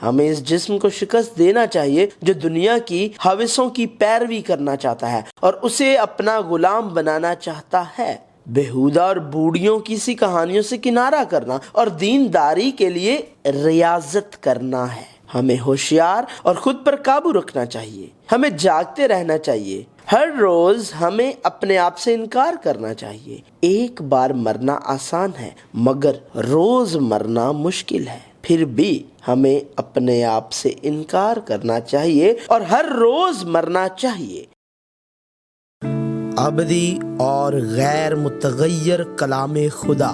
ہمیں اس جسم کو شکست دینا چاہیے جو دنیا کی خواہشوں کی پیروی کرنا چاہتا ہے اور اسے اپنا غلام بنانا چاہتا ہے۔ بیہودہ اور بوڑھیوں کی سی کہانیوں سے کنارہ کرنا اور دینداری کے لیے ریاضت کرنا ہے۔ ہمیں ہوشیار اور خود پر قابو رکھنا چاہیے۔ ہمیں جاگتے رہنا چاہیے۔ ہر روز ہمیں اپنے آپ سے انکار کرنا چاہیے۔ ایک بار مرنا آسان ہے مگر روز مرنا مشکل ہے۔ پھر بھی ہمیں اپنے آپ سے انکار کرنا چاہیے اور ہر روز مرنا چاہیے۔ ابدی اور غیر متغیر کلام خدا،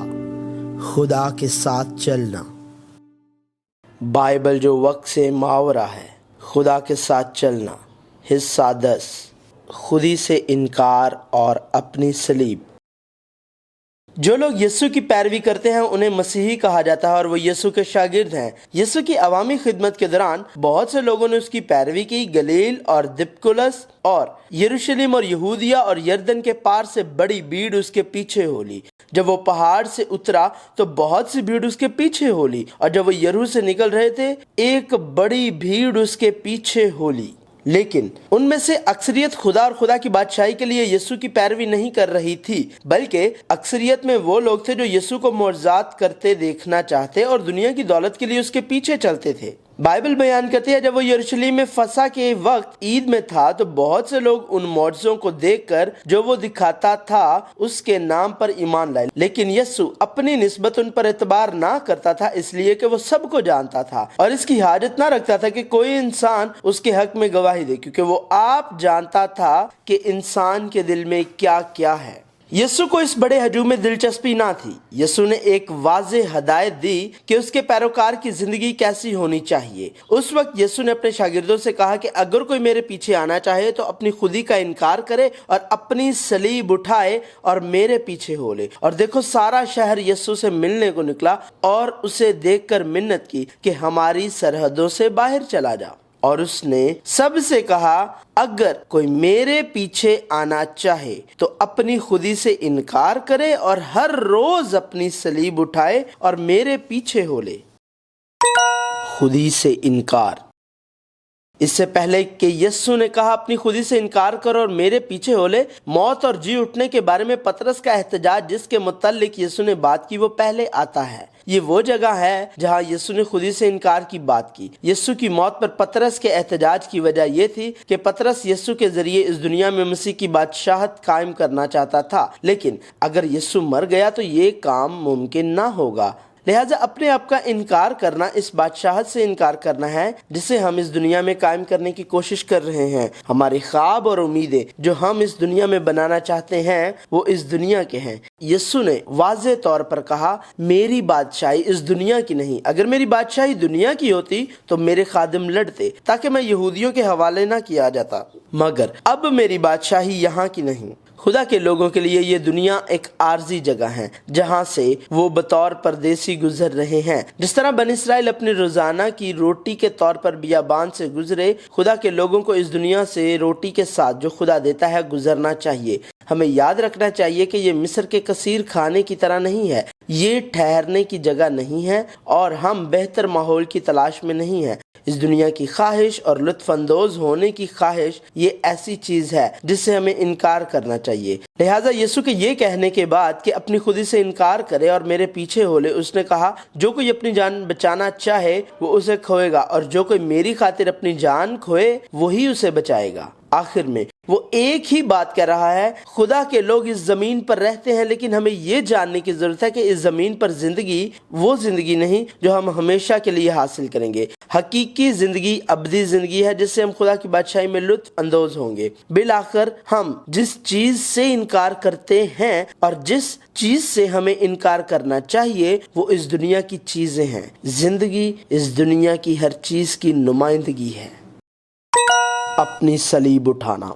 خدا کے ساتھ چلنا۔ بائبل جو وقت سے محاورہ ہے۔ خدا کے ساتھ چلنا۔ حصہ 10، خودی سے انکار اور اپنی صلیب۔ جو لوگ یسوع کی پیروی کرتے ہیں انہیں مسیحی کہا جاتا ہے اور وہ یسوع کے شاگرد ہیں۔ یسوع کی عوامی خدمت کے دوران بہت سے لوگوں نے اس کی پیروی کی۔ گلیل اور دپکلس اور یروشلم اور یہودیہ اور یردن کے پار سے بڑی بھیڑ اس کے پیچھے ہو لی۔ جب وہ پہاڑ سے اترا تو بہت سی بھیڑ اس کے پیچھے ہو لی، اور جب وہ یریحو سے نکل رہے تھے ایک بڑی بھیڑ اس کے پیچھے ہو لی۔ لیکن ان میں سے اکثریت خدا اور خدا کی بادشاہی کے لیے یسوع کی پیروی نہیں کر رہی تھی، بلکہ اکثریت میں وہ لوگ تھے جو یسوع کو معجزات کرتے دیکھنا چاہتے اور دنیا کی دولت کے لیے اس کے پیچھے چلتے تھے۔ بائبل بیان کرتی ہے جب وہ یروشلم میں فسح کے وقت عید میں تھا تو بہت سے لوگ ان معجزوں کو دیکھ کر جو وہ دکھاتا تھا اس کے نام پر ایمان لائے، لیکن یسوع اپنی نسبت ان پر اعتبار نہ کرتا تھا، اس لیے کہ وہ سب کو جانتا تھا اور اس کی حاجت نہ رکھتا تھا کہ کوئی انسان اس کے حق میں گواہی دے، کیونکہ وہ آپ جانتا تھا کہ انسان کے دل میں کیا کیا ہے۔ یسوع کو اس بڑے ہجوم میں دلچسپی نہ تھی۔ یسوع نے ایک واضح ہدایت دی کہ اس کے پیروکار کی زندگی کیسی ہونی چاہیے۔ اس وقت یسوع نے اپنے شاگردوں سے کہا کہ اگر کوئی میرے پیچھے آنا چاہے تو اپنی خودی کا انکار کرے اور اپنی صلیب اٹھائے اور میرے پیچھے ہو لے۔ اور دیکھو سارا شہر یسوع سے ملنے کو نکلا اور اسے دیکھ کر منت کی کہ ہماری سرحدوں سے باہر چلا جا۔ اور اس نے سب سے کہا اگر کوئی میرے پیچھے آنا چاہے تو اپنی خودی سے انکار کرے اور ہر روز اپنی صلیب اٹھائے اور میرے پیچھے ہو لے۔ خودی سے انکار۔ اس سے پہلے کہ یسوع نے کہا اپنی خودی سے انکار کرو اور میرے پیچھے ہو لے، موت اور جی اٹھنے کے بارے میں پطرس کا احتجاج جس کے متعلق یسوع نے بات کی وہ پہلے آتا ہے۔ یہ وہ جگہ ہے جہاں یسوع نے خودی سے انکار کی بات کی۔ یسوع کی موت پر پطرس کے احتجاج کی وجہ یہ تھی کہ پطرس یسوع کے ذریعے اس دنیا میں مسیح کی بادشاہت قائم کرنا چاہتا تھا، لیکن اگر یسوع مر گیا تو یہ کام ممکن نہ ہوگا۔ لہٰذا اپنے آپ کا انکار کرنا اس بادشاہت سے انکار کرنا ہے جسے ہم اس دنیا میں قائم کرنے کی کوشش کر رہے ہیں۔ ہماری خواب اور امیدیں جو ہم اس دنیا میں بنانا چاہتے ہیں وہ اس دنیا کے ہیں۔ یسوع نے واضح طور پر کہا میری بادشاہی اس دنیا کی نہیں۔ اگر میری بادشاہی دنیا کی ہوتی تو میرے خادم لڑتے تاکہ میں یہودیوں کے حوالے نہ کیا جاتا، مگر اب میری بادشاہی یہاں کی نہیں۔ خدا کے لوگوں کے لیے یہ دنیا ایک عارضی جگہ ہے جہاں سے وہ بطور پردیسی گزر رہے ہیں۔ جس طرح بنی اسرائیل اپنی روزانہ کی روٹی کے طور پر بیابان سے گزرے، خدا کے لوگوں کو اس دنیا سے روٹی کے ساتھ جو خدا دیتا ہے گزرنا چاہیے۔ ہمیں یاد رکھنا چاہیے کہ یہ مصر کے کثیر کھانے کی طرح نہیں ہے، یہ ٹھہرنے کی جگہ نہیں ہے اور ہم بہتر ماحول کی تلاش میں نہیں ہیں۔ اس دنیا کی خواہش اور لطف اندوز ہونے کی خواہش یہ ایسی چیز ہے جس سے ہمیں انکار کرنا چاہیے۔ لہٰذا یسوع کے یہ کہنے کے بعد کہ اپنی خودی سے انکار کرے اور میرے پیچھے ہو لے، اس نے کہا جو کوئی اپنی جان بچانا چاہے وہ اسے کھوئے گا، اور جو کوئی میری خاطر اپنی جان کھوئے وہی اسے بچائے گا۔ آخر میں وہ ایک ہی بات کہہ رہا ہے، خدا کے لوگ اس زمین پر رہتے ہیں لیکن ہمیں یہ جاننے کی ضرورت ہے کہ اس زمین پر زندگی وہ زندگی نہیں جو ہم ہمیشہ کے لیے حاصل کریں گے۔ حقیقی زندگی ابدی زندگی ہے جس سے ہم خدا کی بادشاہی میں لطف اندوز ہوں گے۔ بالآخر ہم جس چیز سے انکار کرتے ہیں اور جس چیز سے ہمیں انکار کرنا چاہیے وہ اس دنیا کی چیزیں ہیں۔ زندگی اس دنیا کی ہر چیز کی نمائندگی ہے۔ اپنی صلیب اٹھانا۔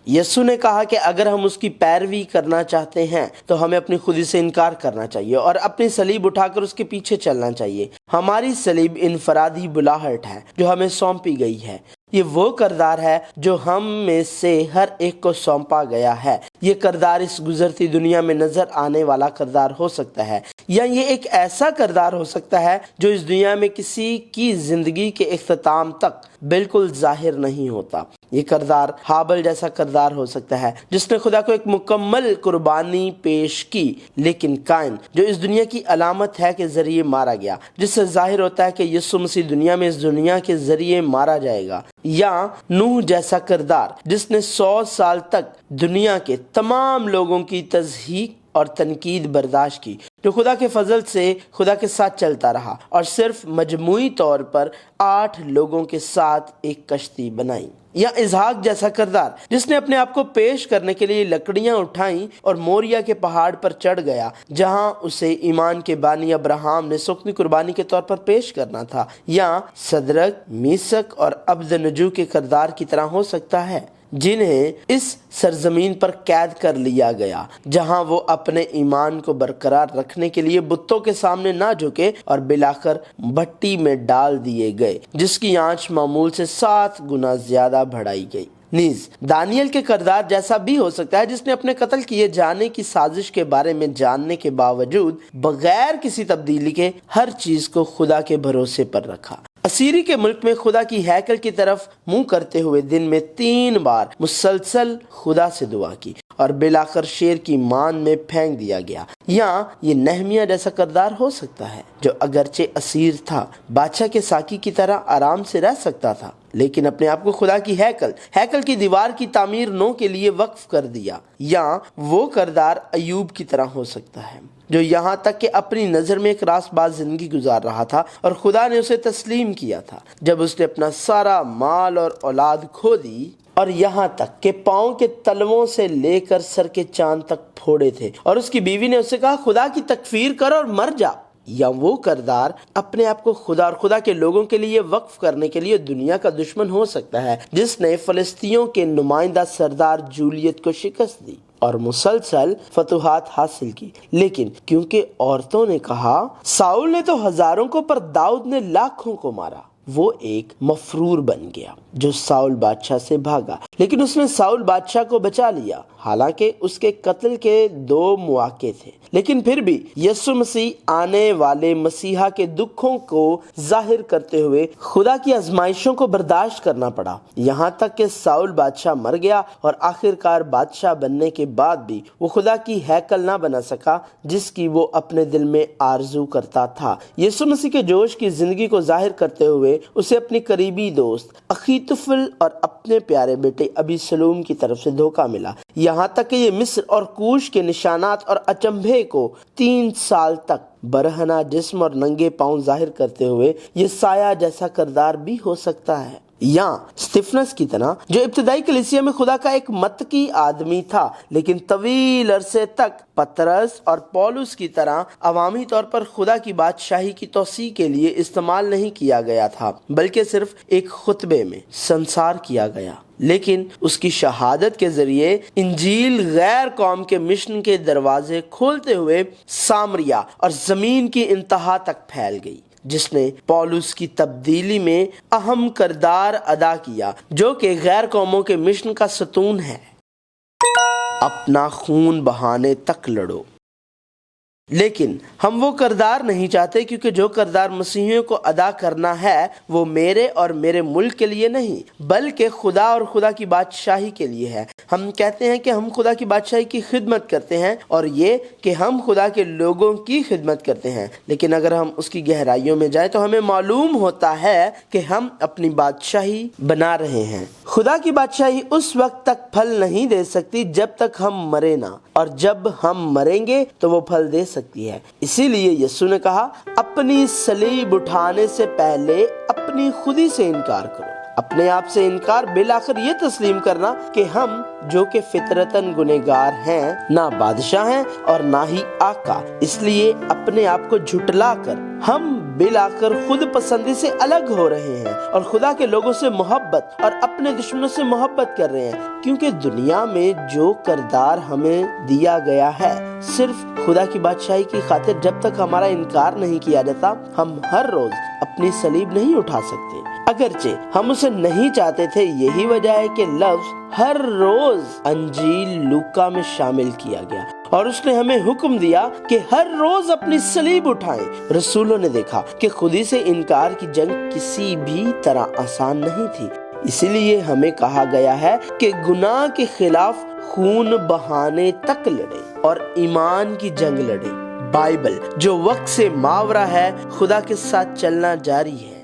یسوع نے کہا کہ اگر ہم اس کی پیروی کرنا چاہتے ہیں تو ہمیں اپنی خودی سے انکار کرنا چاہیے اور اپنی صلیب اٹھا کر اس کے پیچھے چلنا چاہیے۔ ہماری صلیب انفرادی بلاہٹ ہے جو ہمیں سونپی گئی ہے۔ یہ وہ کردار ہے جو ہم میں سے ہر ایک کو سونپا گیا ہے۔ یہ کردار اس گزرتی دنیا میں نظر آنے والا کردار ہو سکتا ہے، یا یہ ایک ایسا کردار ہو سکتا ہے جو اس دنیا میں کسی کی زندگی کے اختتام تک بالکل ظاہر نہیں ہوتا۔ یہ کردار ہابل جیسا کردار ہو سکتا ہے جس نے خدا کو ایک مکمل قربانی پیش کی، لیکن قائن جو اس دنیا کی علامت ہے کے ذریعے مارا گیا، جس سے ظاہر ہوتا ہے کہ یسوع مسیح دنیا میں اس دنیا کے ذریعے مارا جائے گا۔ یا نوح جیسا کردار جس نے 100 سال تک دنیا کے تمام لوگوں کی تضحیک اور تنقید برداشت کی، جو خدا کے فضل سے خدا کے ساتھ چلتا رہا اور صرف مجموعی طور پر 8 لوگوں کے ساتھ ایک کشتی بنائی۔ یا اسحاق جیسا کردار جس نے اپنے آپ کو پیش کرنے کے لیے لکڑیاں اٹھائیں اور موریا کے پہاڑ پر چڑھ گیا، جہاں اسے ایمان کے بانی ابراہم نے سختی قربانی کے طور پر پیش کرنا تھا۔ یا صدرک، میثق اور عبدنجو کے کردار کی طرح ہو سکتا ہے، جنہیں اس سرزمین پر قید کر لیا گیا، جہاں وہ اپنے ایمان کو برقرار رکھنے کے لیے بتوں کے سامنے نہ جھکے اور بالآخر بھٹی میں ڈال دیے گئے، جس کی آنچ معمول سے 7 گنا زیادہ بڑھائی گئی۔ نیز دانیل کے کردار جیسا بھی ہو سکتا ہے، جس نے اپنے قتل کیے جانے کی سازش کے بارے میں جاننے کے باوجود بغیر کسی تبدیلی کے ہر چیز کو خدا کے بھروسے پر رکھا۔ اسیری کے ملک میں خدا کی ہیکل کی طرف منہ کرتے ہوئے دن میں 3 بار مسلسل خدا سے دعا کی اور بالآخر شیر کی مان میں پھینک دیا گیا۔ یا یہ نہمیہ جیسا کردار ہو سکتا ہے، جو اگرچہ اسیر تھا، بادشاہ کے ساقی کی طرح آرام سے رہ سکتا تھا، لیکن اپنے آپ کو خدا کی ہیکل کی دیوار کی تعمیر نو کے لیے وقف کر دیا۔ یا وہ کردار ایوب کی طرح ہو سکتا ہے، جو یہاں تک کہ اپنی نظر میں ایک راست باز زندگی گزار رہا تھا اور خدا نے اسے تسلیم کیا تھا جب اس نے اپنا سارا مال اور اولاد کھو دی، اور یہاں تک کہ پاؤں کے تلووں سے لے کر سر کے چاند تک پھوڑے تھے، اور اس کی بیوی نے اسے کہا خدا کی تکفیر کر اور مر جا۔ یا وہ کردار اپنے آپ کو خدا اور خدا کے لوگوں کے لیے وقف کرنے کے لیے دنیا کا دشمن ہو سکتا ہے، جس نے فلسطینیوں کے نمائندہ سردار جولیت کو شکست دی اور مسلسل فتوحات حاصل کی، لیکن کیونکہ عورتوں نے کہا ساؤل نے تو ہزاروں کو پر داؤد نے لاکھوں کو مارا، وہ ایک مفرور بن گیا جو ساؤل بادشاہ سے بھاگا، لیکن اس نے ساؤل بادشاہ کو بچا لیا۔ حالانکہ اس کے قتل کے 2 مواقع تھے، لیکن پھر بھی یسوع مسیح آنے والے مسیحا کے دکھوں کو ظاہر کرتے ہوئے خدا کی آزمائشوں کو برداشت کرنا پڑا، یہاں تک کہ ساؤل بادشاہ مر گیا اور آخرکار بادشاہ بننے کے بعد بھی وہ خدا کی ہیکل نہ بنا سکا جس کی وہ اپنے دل میں آرزو کرتا تھا۔ یسوع مسیح کے جوش کی زندگی کو ظاہر کرتے ہوئے اسے اپنی قریبی دوست اخیتوفل اور اپنے پیارے بیٹے ابی سلوم کی طرف سے دھوکہ ملا، یہاں تک کہ یہ مصر اور کوش کے نشانات اور اچنبھے کو 3 سال تک برہنہ جسم اور ننگے پاؤں ظاہر کرتے ہوئے یہ سایہ جیسا کردار بھی ہو سکتا ہے۔ یا سٹیفنس کی طرح جو ابتدائی کلیسیا میں خدا کا ایک متقی آدمی تھا، لیکن طویل عرصے تک پطرس اور پولس کی طرح عوامی طور پر خدا کی بادشاہی کی توسیع کے لیے استعمال نہیں کیا گیا تھا، بلکہ صرف ایک خطبے میں سنسار کیا گیا، لیکن اس کی شہادت کے ذریعے انجیل غیر قوم کے مشن کے دروازے کھولتے ہوئے سامریا اور زمین کی انتہا تک پھیل گئی، جس نے پولس کی تبدیلی میں اہم کردار ادا کیا، جو کہ غیر قوموں کے مشن کا ستون ہے۔ اپنا خون بہانے تک لڑو، لیکن ہم وہ کردار نہیں چاہتے، کیونکہ جو کردار مسیحیوں کو ادا کرنا ہے وہ میرے اور میرے ملک کے لیے نہیں، بلکہ خدا اور خدا کی بادشاہی کے لیے ہے۔ ہم کہتے ہیں کہ ہم خدا کی بادشاہی کی خدمت کرتے ہیں، اور یہ کہ ہم خدا کے لوگوں کی خدمت کرتے ہیں، لیکن اگر ہم اس کی گہرائیوں میں جائیں تو ہمیں معلوم ہوتا ہے کہ ہم اپنی بادشاہی بنا رہے ہیں۔ خدا کی بادشاہی اس وقت تک پھل نہیں دے سکتی جب تک ہم مرے نہ، اور جب ہم مریں گے تو وہ پھل دے سکتی ہے۔ اسی لیے یسوع نے کہا اپنی صلیب اٹھانے سے پہلے اپنی خودی سے انکار کرو۔ اپنے آپ سے انکار بالآخر یہ تسلیم کرنا کہ ہم جو کہ فطرتاً گنہگار ہیں، نہ بادشاہ ہیں اور نہ ہی آقا، اس لیے اپنے آپ کو جھٹلا کر ہم بالآخر خود پسندی سے الگ ہو رہے ہیں اور خدا کے لوگوں سے محبت اور اپنے دشمنوں سے محبت کر رہے ہیں، کیونکہ دنیا میں جو کردار ہمیں دیا گیا ہے صرف خدا کی بادشاہی کی خاطر، جب تک ہمارا انکار نہیں کیا جاتا ہم ہر روز اپنی صلیب نہیں اٹھا سکتے۔ اگرچہ ہم اسے نہیں چاہتے تھے، یہی وجہ ہے کہ لفظ ہر روز انجیل لوکا میں شامل کیا گیا اور اس نے ہمیں حکم دیا کہ ہر روز اپنی صلیب اٹھائیں۔ رسولوں نے دیکھا کہ خودی سے انکار کی جنگ کسی بھی طرح آسان نہیں تھی، اسی لیے ہمیں کہا گیا ہے کہ گناہ کے خلاف خون بہانے تک لڑیں اور ایمان کی جنگ لڑیں۔ بائبل جو وقت سے ماورا ہے، خدا کے ساتھ چلنا جاری ہے۔